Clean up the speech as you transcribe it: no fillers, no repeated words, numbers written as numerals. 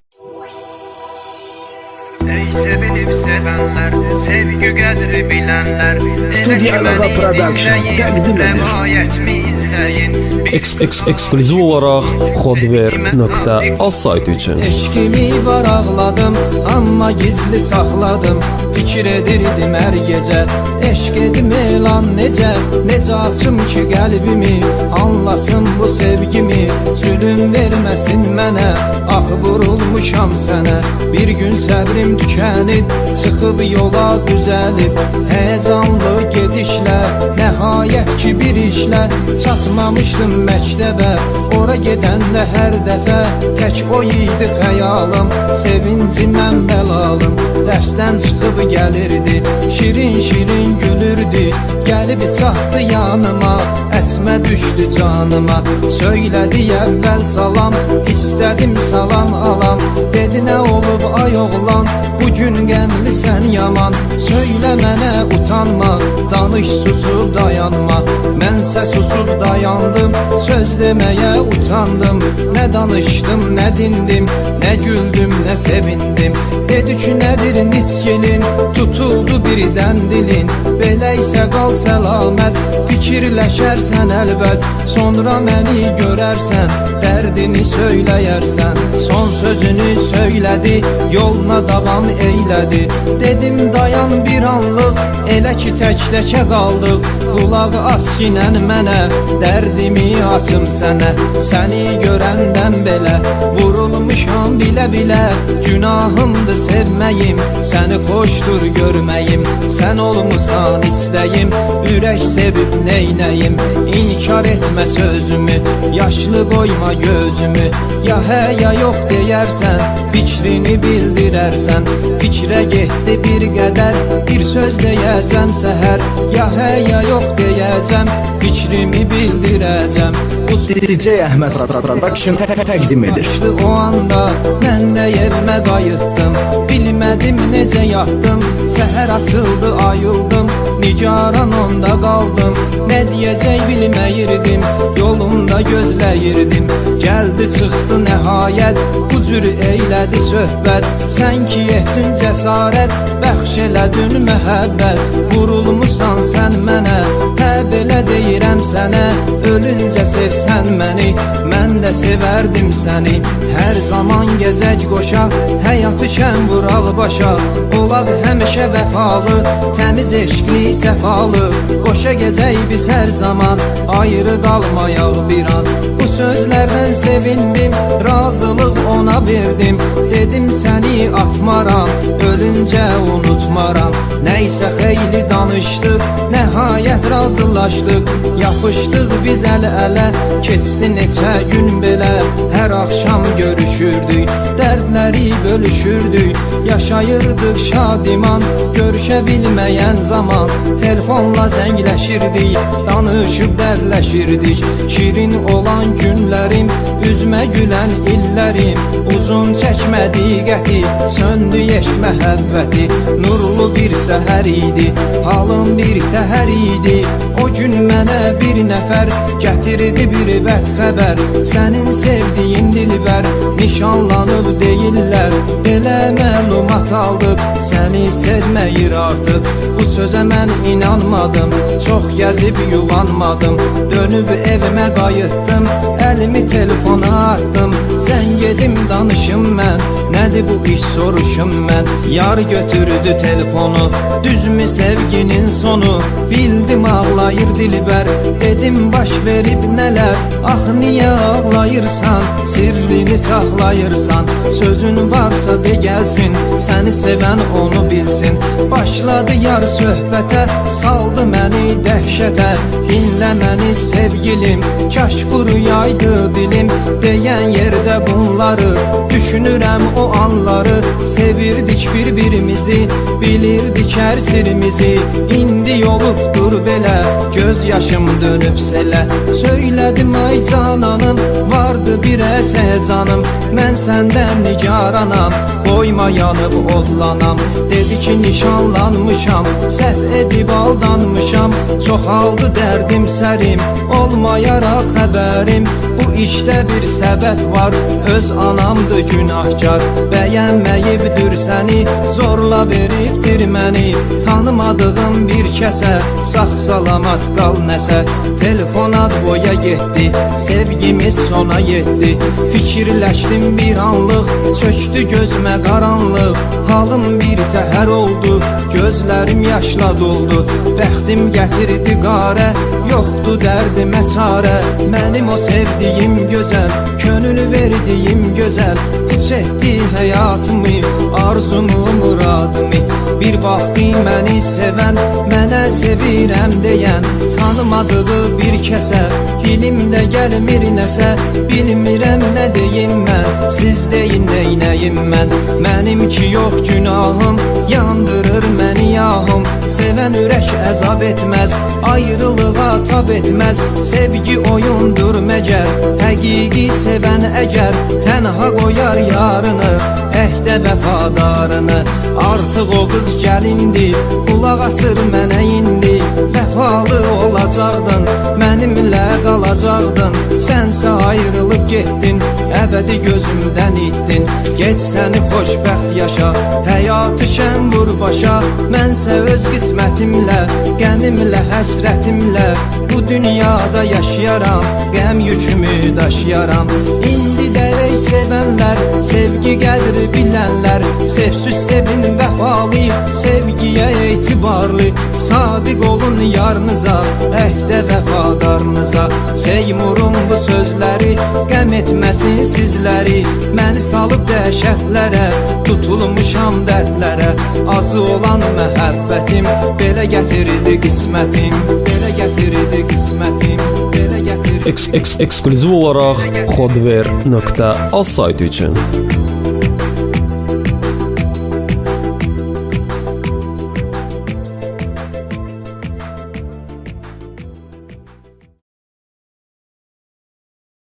Ey sevilip sevenler, sevgi qədri bilenler, Studiyalığa Production təqdim edir. Rəvayətmi izləyin. Ekskluziv olaraq Xodver.az saytı üçün. Eşkimi var ağladım, amma gizli saxladım. Fikir edirdim hər gecə, eşq edim elan necə açım ki qəlbimi, anlasın bu sevgimi. Zülüm verməsin mənə, ax vurulmuşam sənə. Bir gün səbrim tükənib, çıxıb yola düzəlib. Həyəcanlı gedişlə, nəhayət ki bir işlə çatmamışdım məktəbə. Ora gedəndə hər dəfə tək o idi xəyalım. Sevinci mən bəlalım, dərsdən çıxıb gəlirdi, şirin-şirin gülürdü. Gəlib çatdı yanıma, əsmə düşdü canıma. Söylədi əvvəl salam, istədim salam alam. Dedi nə olub ay oğlan, bugün qəmli sən yaman. Söylə mənə utanma, danış susub dayanma. Mənsə susub dayandım, söz deməyə utandım. Nə danışdım, nə dindim, nə güldüm, nə sevindim. Dedi ki nədir niskelin, tutuldu birdən dilin. Belə isə qal səlamət, fikirləşərsən əlbət. Sonra məni görərsən, dərdini söyləyərsən. Son sözünü söylədi, yoluna davam eylədi. Dedim dayan bir anlıq, elə ki tək-təkə qaldıq. Qulaq as kinən mənə, dərdimi açım sənə. Səni görəndən belə, vurulmuşam bilə-bilə. Günahımdır sevməyim, səni xoşdur görməyim. Sən olmusan istəyim, ürək sevib neynəyim. İnkar etmə sözümü, yaşlı qoyma gözümü. Ya hə ya yox deyərsən, fikrini bildirərsən. Fikrə getdi bir qədər, bir söz deyəcəm səhər. Ya hə ya yox deyəcəm, fikrimi bildirəcəm. DJ Əhməd Production təqdim edir. O anda mən də evimə qayıtdım, bilmədim necə yatdım. Səhər açıldı ayıldım, nigaran onda qaldım. Nə deyəcək bilməyirdim, yolumda gözləyirdim. Gəldi çıxdı nəhayət, bu cür eylədi söhbət. Sən ki etdin cəsarət, bəxş elədin məhəbbət. Vurulmusan sən mənə, hə belə deyirəm sənə. Ölüncə sevsən məni, mən də sevərdim səni. Hər zaman gəzək qoşa, həyatı şən vuraq başa. Olaq həmişə vəfalı, təmiz eşqli səfalı. Qoşa gəzək biz hər zaman, ayrı qalmayaq bir an. Bu sözlərdən sevindim, razılıq ona verdim. Dedim səni atmaram, ölüncə unutmaram. Nəysə xeyli danışdıq, nəhayət razılaşdıq. Yapışdıq biz əl-ələ, keçdi neçə gün belə. Hər axşam görüşürdük, dərdləri bölüşürdük. Yaşayırdıq şadiman, görüşə bilməyən zaman. Telefonla zəngləşirdik, danışıb dərləşirdik. Şirin olan günlərim, üzmə gülən illərim. Uzun çəkmədi qəti, söndü yeş məhəbbəti. Nurlu bir səhər idi, halım bir təhər idi. O gün mənə bir nəfər gətirdi bir bəd xəbər. Sənin sevdiyin dilbər, nişanlanıb deyirlər. Belə məlumat aldıq, səni sevməyir artıq. Bu sözə mən inanmadım, çox gəzib yuvanmadım. Dönüb evimə qayıtdım, əlimi telefona atdım. Zəng edim danışım mən, nədir bu iş soruşum mən. Yar götürdü telefonu, düzmü sevginin sonu. Bildim ağlayır dilbər, dedim baş verib nələr. Ax niyə ağlayırsan, sirrini saxlayırsan. Sözün varsa de gəlsin, səni sevən onu bilsin. Başladı yar söhbətə, saldı məni dəhşətə. Dinlə məni sevgilim, kaş quruyaydı dilim. Deyən yerdə bunları düşünürəm o anları sevirdik bir-birimizi, bilirdik hər sirimizi. İndi yolubdur belə, göz yaşım dönüb selə. Söylədim ay cananım, vardı bir əsəcanım. Mən səndən nigaranam, qoyma yanıb odlanam. Dedi ki nişanlanmışam, səhv edib aldanmışam. Çoxaldı dərdim sərim, olmayaraq xəbərim. Bu işdə bir səbəb var, öz anamdır günahkar. Bəyənməyibdir səni, zorla veribdir məni. Tanımadığım bir kəsə, sağ-salamat qal nəsə. Telefon ad boya getdi, sevgimiz sona yetdi. Fikirləşdim bir anlıq, çöktü gözümə qaranlıq. Halım bir təhər oldu, gözlərim yaşla doldu. Bəxtim gətirdi qarə, yoxdu dərdimə çarə. Mənim o sevdiyim gözəl, könül verdiyim gözəl. Puç etdi həyatımı, arzumu, muradımı. Bir vaxtı məni sevən, mənə sevirəm deyən. Tanımadığı bir kəsə, dilimdə gəlmir nəsə. Bilmirəm nə deyim mən, siz deyin neynəyim mən. Mənim ki yox günahım, yandırır məni yahım. Sevən ürək əzab etməz, ayrılığa tab etməz. Sevgi oyundur məgər, həqiqi sevən əgər. Tənha qoyar yarını, əhdə vəfadarını. Artıq o qız gəlindi, qulaq asır mənə indi. Vəfalı olacaqdın, mənimlə qalacaqdın. Sənsə ayrılıb getdin, əbədi gözümdən itdin. Get səni xoşbəxt yaşa, həyatı şən vur başa. Mənsə öz qismətimlə, qəmimlə, həsrətimlə bu dünyada yaşayaram, qəm yükümü daşıyaram. İndi də ey sevənlər, sevgi qədri bilənlər. Sevsiz sevin vəfalı, sevgiyə etibarlı. Sadiq olun yarınıza, əhdə vəfadarınıza. Seymurum bu sözləri, qəm etməsin sizləri. Məni salıb dəhşətlərə, tutulmuşam dərdlərə. Acı olan məhəbbətim, belə gətirdi qismətim. Belə gətirdi qismətim, belə gətirdi. Eksklüziv olaraq Xodver.az saytı üçün.